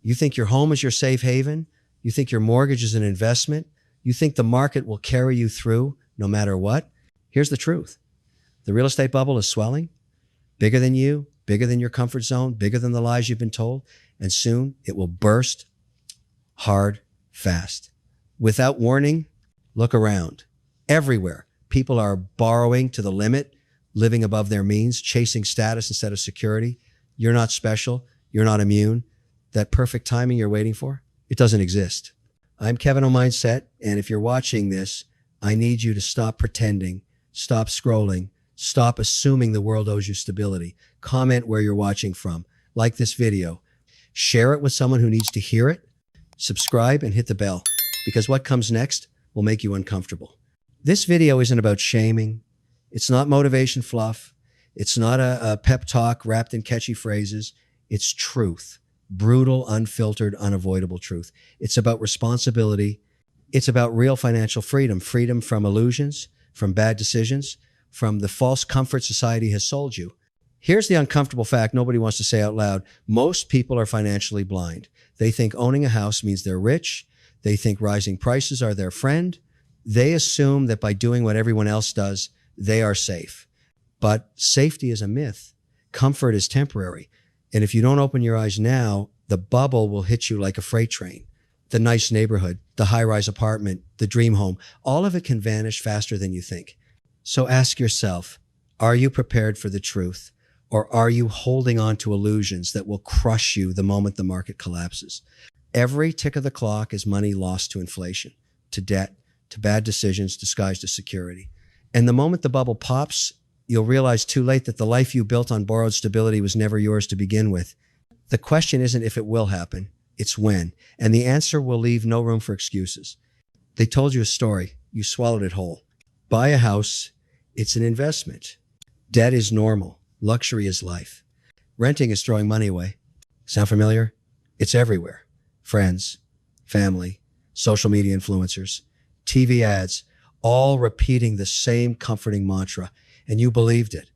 You think your home is your safe haven? You think your mortgage is an investment? You think the market will carry you through no matter what? Here's the truth. The real estate bubble is swelling, bigger than you, bigger than your comfort zone, bigger than the lies you've been told, and soon it will burst hard, fast. Without warning, look around. Everywhere, people are borrowing to the limit, living above their means, chasing status instead of security. You're not special. You're not immune. That perfect timing you're waiting for, it doesn't exist. I'm Kevin O'Mindset, and if you're watching this, I need you to stop pretending, stop scrolling, stop assuming the world owes you stability. Comment where you're watching from. Like this video. Share it with someone who needs to hear it. Subscribe and hit the bell, because what comes next will make you uncomfortable. This video isn't about shaming. It's not motivation fluff. It's not a pep talk wrapped in catchy phrases. It's truth. Brutal, unfiltered, unavoidable truth. It's about responsibility. It's about real financial freedom. Freedom from illusions, from bad decisions, from the false comfort society has sold you. Here's the uncomfortable fact nobody wants to say out loud. Most people are financially blind. They think owning a house means they're rich. They think rising prices are their friend. They assume that by doing what everyone else does, they are safe. But safety is a myth. Comfort is temporary. And if you don't open your eyes now, the bubble will hit you like a freight train. The nice neighborhood, the high-rise apartment, the dream home, all of it can vanish faster than you think. So ask yourself, are you prepared for the truth? Or are you holding on to illusions that will crush you the moment the market collapses? Every tick of the clock is money lost to inflation, to debt, to bad decisions disguised as security. And the moment the bubble pops, you'll realize too late that the life you built on borrowed stability was never yours to begin with. The question isn't if it will happen, it's when. And the answer will leave no room for excuses. They told you a story. You swallowed it whole. Buy a house. It's an investment. Debt is normal. Luxury is life. Renting is throwing money away. Sound familiar? It's everywhere. Friends, family, social media influencers, TV ads, all repeating the same comforting mantra. And you believed it.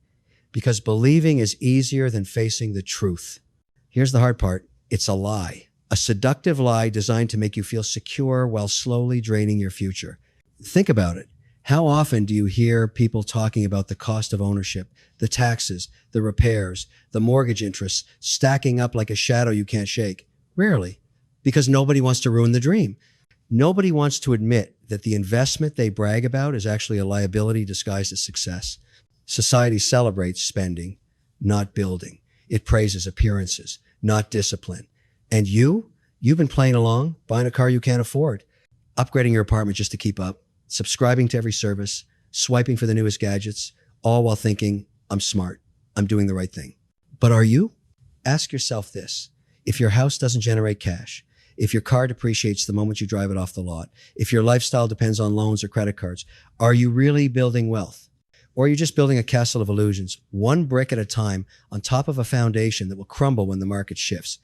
Because believing is easier than facing the truth. Here's the hard part. It's a lie. A seductive lie designed to make you feel secure while slowly draining your future. Think about it. How often do you hear people talking about the cost of ownership, the taxes, the repairs, the mortgage interests, stacking up like a shadow you can't shake? Rarely, because nobody wants to ruin the dream. Nobody wants to admit that the investment they brag about is actually a liability disguised as success. Society celebrates spending, not building. It praises appearances, not discipline. And you've been playing along, buying a car you can't afford, upgrading your apartment just to keep up, subscribing to every service, swiping for the newest gadgets, all while thinking, I'm smart, I'm doing the right thing. But are you? Ask yourself this. If your house doesn't generate cash, if your car depreciates the moment you drive it off the lot, if your lifestyle depends on loans or credit cards, are you really building wealth? Or are you just building a castle of illusions, one brick at a time on top of a foundation that will crumble when the market shifts?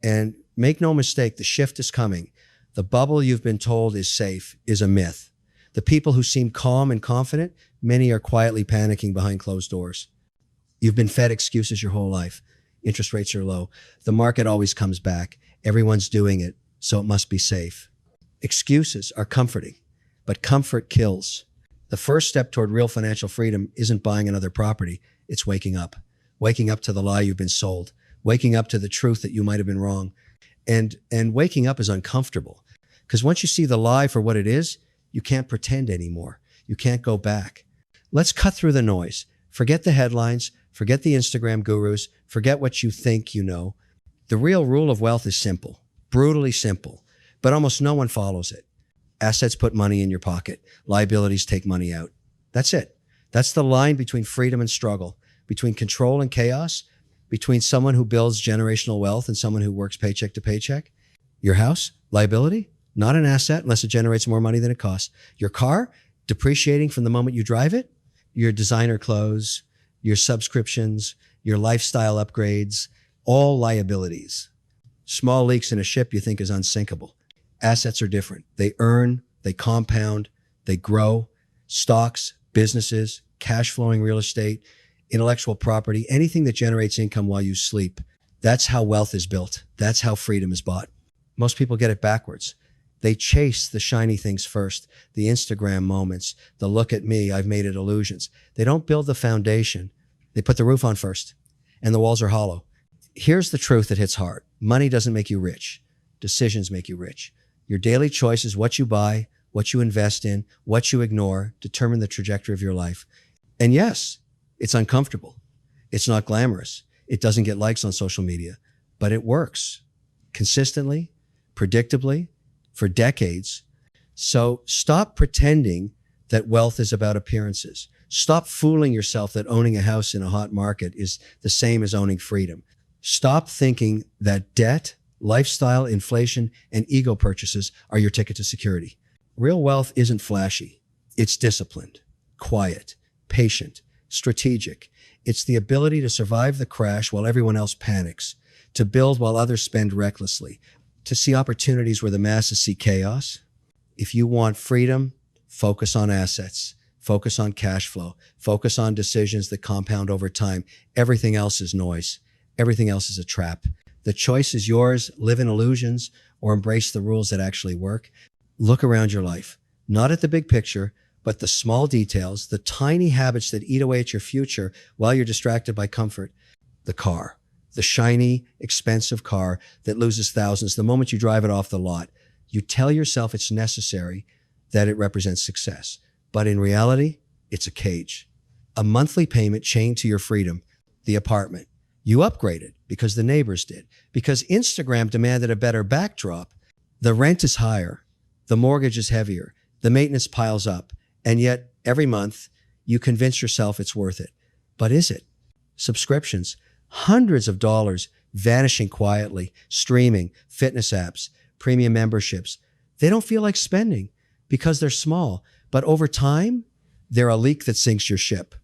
And make no mistake, the shift is coming. The bubble you've been told is safe is a myth. The people who seem calm and confident, many are quietly panicking behind closed doors. You've been fed excuses your whole life. Interest rates are low. The market always comes back. Everyone's doing it, so it must be safe. Excuses are comforting, but comfort kills. The first step toward real financial freedom isn't buying another property. It's waking up. Waking up to the lie you've been sold. Waking up to the truth that you might have been wrong. And waking up is uncomfortable, because once you see the lie for what it is, you can't pretend anymore. You can't go back. Let's cut through the noise. Forget the headlines. Forget the Instagram gurus. Forget what you think you know. The real rule of wealth is simple, brutally simple, but almost no one follows it. Assets put money in your pocket. Liabilities take money out. That's it. That's the line between freedom and struggle, between control and chaos, between someone who builds generational wealth and someone who works paycheck to paycheck. Your house, liability, not an asset unless it generates more money than it costs. Your car, depreciating from the moment you drive it. Your designer clothes, your subscriptions, your lifestyle upgrades, all liabilities. Small leaks in a ship you think is unsinkable. Assets are different. They earn, they compound, they grow. Stocks, businesses, cash flowing real estate, intellectual property, anything that generates income while you sleep. That's how wealth is built. That's how freedom is bought. Most people get it backwards. They chase the shiny things first, the Instagram moments, the look at me, I've made it illusions. They don't build the foundation. They put the roof on first, and the walls are hollow. Here's the truth that hits hard. Money doesn't make you rich. Decisions make you rich. Your daily choices, what you buy, what you invest in, what you ignore, determine the trajectory of your life. And yes, it's uncomfortable. It's not glamorous. It doesn't get likes on social media, but it works consistently, predictably, for decades. So stop pretending that wealth is about appearances. Stop fooling yourself that owning a house in a hot market is the same as owning freedom. Stop thinking that debt, lifestyle, inflation, and ego purchases are your ticket to security. Real wealth isn't flashy. It's disciplined, quiet, patient, strategic. It's the ability to survive the crash while everyone else panics, to build while others spend recklessly, to see opportunities where the masses see chaos. If you want freedom, focus on assets, focus on cash flow, focus on decisions that compound over time. Everything else is noise. Everything else is a trap. The choice is yours. Live in illusions or embrace the rules that actually work. Look around your life, not at the big picture, but the small details, the tiny habits that eat away at your future while you're distracted by comfort. The car, the shiny, expensive car that loses thousands the moment you drive it off the lot. You tell yourself it's necessary, that it represents success. But in reality, it's a cage. A monthly payment chained to your freedom, the apartment. You upgraded because the neighbors did, because Instagram demanded a better backdrop. The rent is higher, the mortgage is heavier, the maintenance piles up, and yet every month you convince yourself it's worth it. But is it? Subscriptions, hundreds of dollars vanishing quietly, streaming, fitness apps, premium memberships. They don't feel like spending because they're small, but over time, they're a leak that sinks your ship.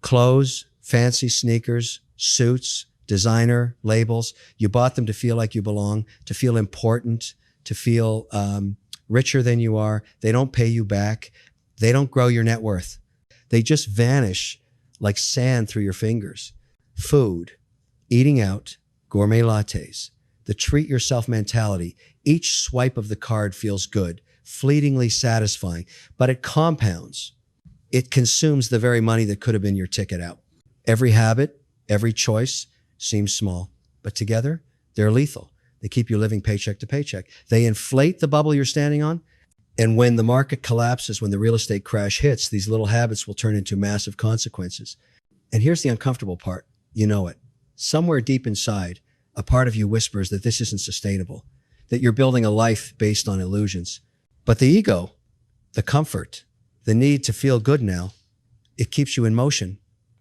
Clothes, fancy sneakers, suits, designer, labels. You bought them to feel like you belong, to feel important, to feel richer than you are. They don't pay you back. They don't grow your net worth. They just vanish like sand through your fingers. Food, eating out, gourmet lattes, the treat yourself mentality. Each swipe of the card feels good, fleetingly satisfying, but it compounds. It consumes the very money that could have been your ticket out. Every habit, every choice seems small, but together they're lethal. They keep you living paycheck to paycheck. They inflate the bubble you're standing on. And when the market collapses, when the real estate crash hits, these little habits will turn into massive consequences. And here's the uncomfortable part. You know it. Somewhere deep inside, a part of you whispers that this isn't sustainable, that you're building a life based on illusions. But the ego, the comfort, the need to feel good now, it keeps you in motion,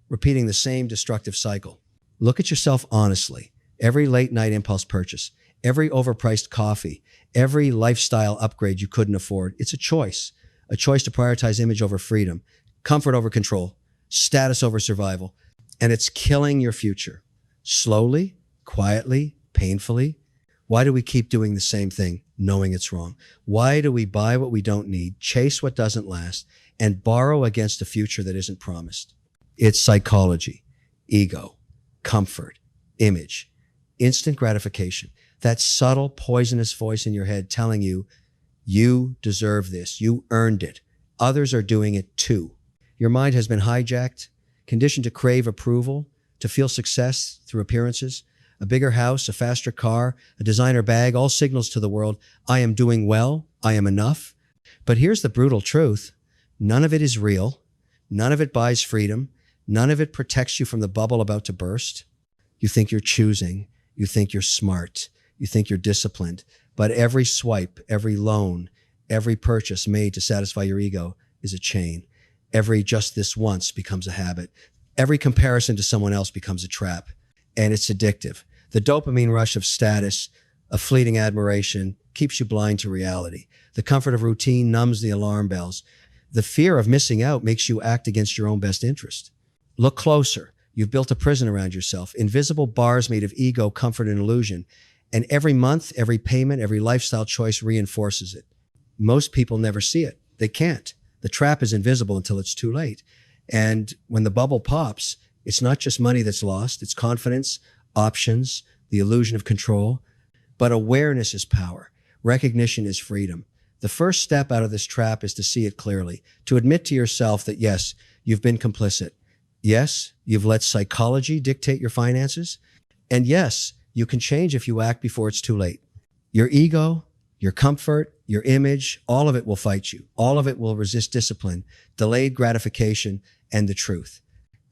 repeating the same destructive cycle. Look at yourself honestly. Every late night impulse purchase, every overpriced coffee, every lifestyle upgrade you couldn't afford, it's a choice to prioritize image over freedom, comfort over control, status over survival, and it's killing your future. Slowly, quietly, painfully. Why do we keep doing the same thing, knowing it's wrong? Why do we buy what we don't need, chase what doesn't last, and borrow against a future that isn't promised? It's psychology, ego, comfort, image, instant gratification. That subtle, poisonous voice in your head telling you, you deserve this, you earned it. Others are doing it too. Your mind has been hijacked, conditioned to crave approval, to feel success through appearances. A bigger house, a faster car, a designer bag, all signals to the world, I am doing well, I am enough. But here's the brutal truth. None of it is real. None of it buys freedom. None of it protects you from the bubble about to burst. You think you're choosing. You think you're smart. You think you're disciplined. But every swipe, every loan, every purchase made to satisfy your ego is a chain. Every just this once becomes a habit. Every comparison to someone else becomes a trap. And it's addictive. The dopamine rush of status, of fleeting admiration, keeps you blind to reality. The comfort of routine numbs the alarm bells. The fear of missing out makes you act against your own best interest. Look closer. You've built a prison around yourself, invisible bars made of ego, comfort, and illusion. And every month, every payment, every lifestyle choice reinforces it. Most people never see it. They can't. The trap is invisible until it's too late. And when the bubble pops, it's not just money that's lost, it's confidence, options, the illusion of control. But awareness is power. Recognition is freedom. The first step out of this trap is to see it clearly, to admit to yourself that yes, you've been complicit. Yes, you've let psychology dictate your finances. And yes, you can change if you act before it's too late. Your ego, your comfort, your image, all of it will fight you. All of it will resist discipline, delayed gratification, and the truth.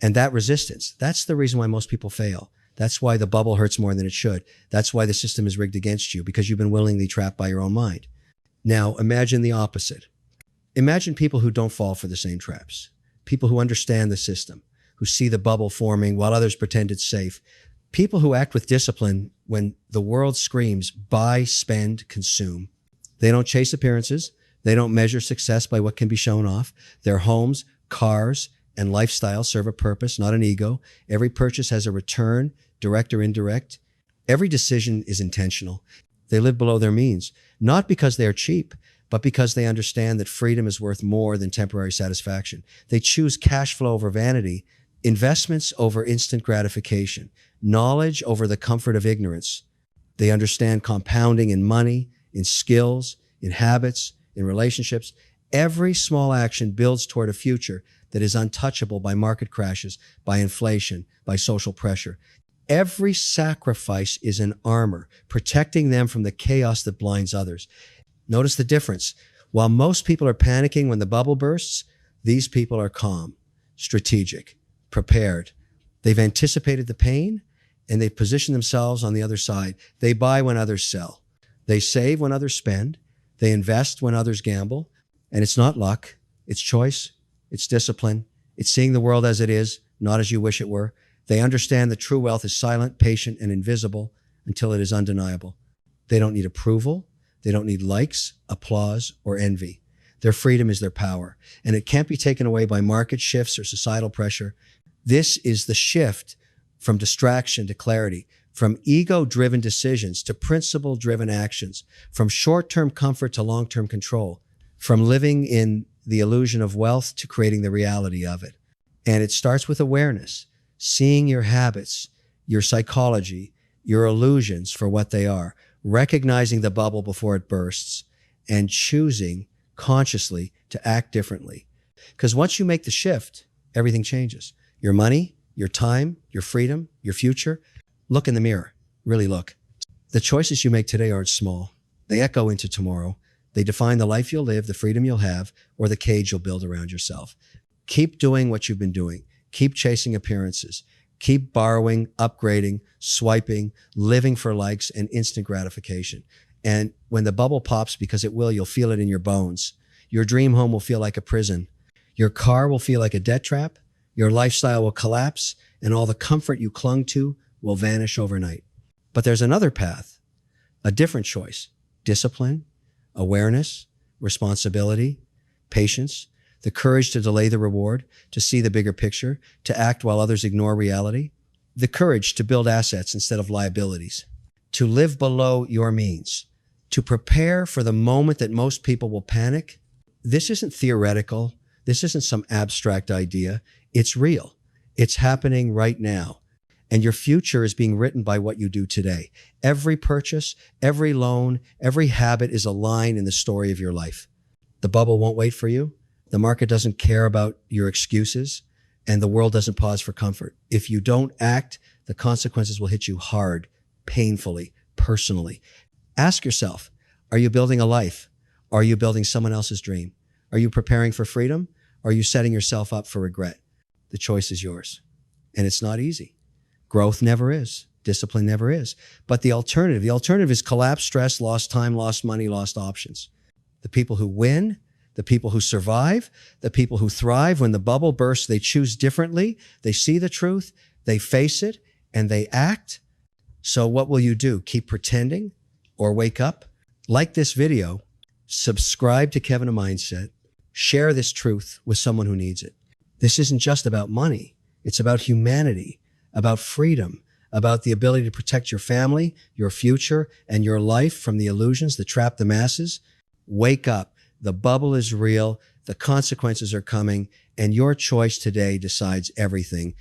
And that resistance, that's the reason why most people fail. That's why the bubble hurts more than it should. That's why the system is rigged against you, because you've been willingly trapped by your own mind. Now, imagine the opposite. Imagine people who don't fall for the same traps. People who understand the system, who see the bubble forming while others pretend it's safe. People who act with discipline when the world screams, buy, spend, consume. They don't chase appearances. They don't measure success by what can be shown off. Their homes, cars, and lifestyle serve a purpose, not an ego. Every purchase has a return, direct or indirect. Every decision is intentional. They live below their means, not because they are cheap, but because they understand that freedom is worth more than temporary satisfaction. They choose cash flow over vanity, investments over instant gratification, knowledge over the comfort of ignorance. They understand compounding in money, in skills, in habits, in relationships. Every small action builds toward a future that is untouchable by market crashes, by inflation, by social pressure. Every sacrifice is an armor, protecting them from the chaos that blinds others. Notice the difference. While most people are panicking when the bubble bursts, these people are calm, strategic, prepared. They've anticipated the pain, and they've positioned themselves on the other side. They buy when others sell. They save when others spend. They invest when others gamble. And it's not luck. It's choice. It's discipline. It's seeing the world as it is, not as you wish it were. They understand that true wealth is silent, patient, and invisible until it is undeniable. They don't need approval. They don't need likes, applause, or envy. Their freedom is their power, and it can't be taken away by market shifts or societal pressure. This is the shift from distraction to clarity, from ego-driven decisions to principle-driven actions, from short-term comfort to long-term control, from living in the illusion of wealth to creating the reality of it. And it starts with awareness, seeing your habits, your psychology, your illusions for what they are, recognizing the bubble before it bursts, and choosing consciously to act differently. Because once you make the shift, everything changes. Your money, your time, your freedom, your future. Look in the mirror. Really look. The choices you make today aren't small. They echo into tomorrow. They define the life you'll live, the freedom you'll have, or the cage you'll build around yourself. Keep doing what you've been doing. Keep chasing appearances. Keep borrowing, upgrading, swiping, living for likes and instant gratification. And when the bubble pops, because it will, you'll feel it in your bones. Your dream home will feel like a prison. Your car will feel like a debt trap. Your lifestyle will collapse, and all the comfort you clung to will vanish overnight. But there's another path, a different choice: discipline, awareness, responsibility, patience, the courage to delay the reward, to see the bigger picture, to act while others ignore reality, the courage to build assets instead of liabilities, to live below your means, to prepare for the moment that most people will panic. This isn't theoretical. This isn't some abstract idea. It's real. It's happening right now. And your future is being written by what you do today. Every purchase, every loan, every habit is a line in the story of your life. The bubble won't wait for you. The market doesn't care about your excuses, and the world doesn't pause for comfort. If you don't act, the consequences will hit you hard, painfully, personally. Ask yourself, are you building a life? Are you building someone else's dream? Are you preparing for freedom? Are you setting yourself up for regret? The choice is yours. And it's not easy. Growth never is. Discipline never is. But the alternative is collapse, stress, lost time, lost money, lost options. The people who win, the people who survive, the people who thrive, when the bubble bursts, they choose differently. They see the truth, they face it, and they act. So what will you do? Keep pretending or wake up? Like this video, subscribe to Kevin a Mindset, share this truth with someone who needs it. This isn't just about money. It's about humanity, about freedom, about the ability to protect your family, your future, and your life from the illusions that trap the masses. Wake up. The bubble is real. The consequences are coming, and your choice today decides everything.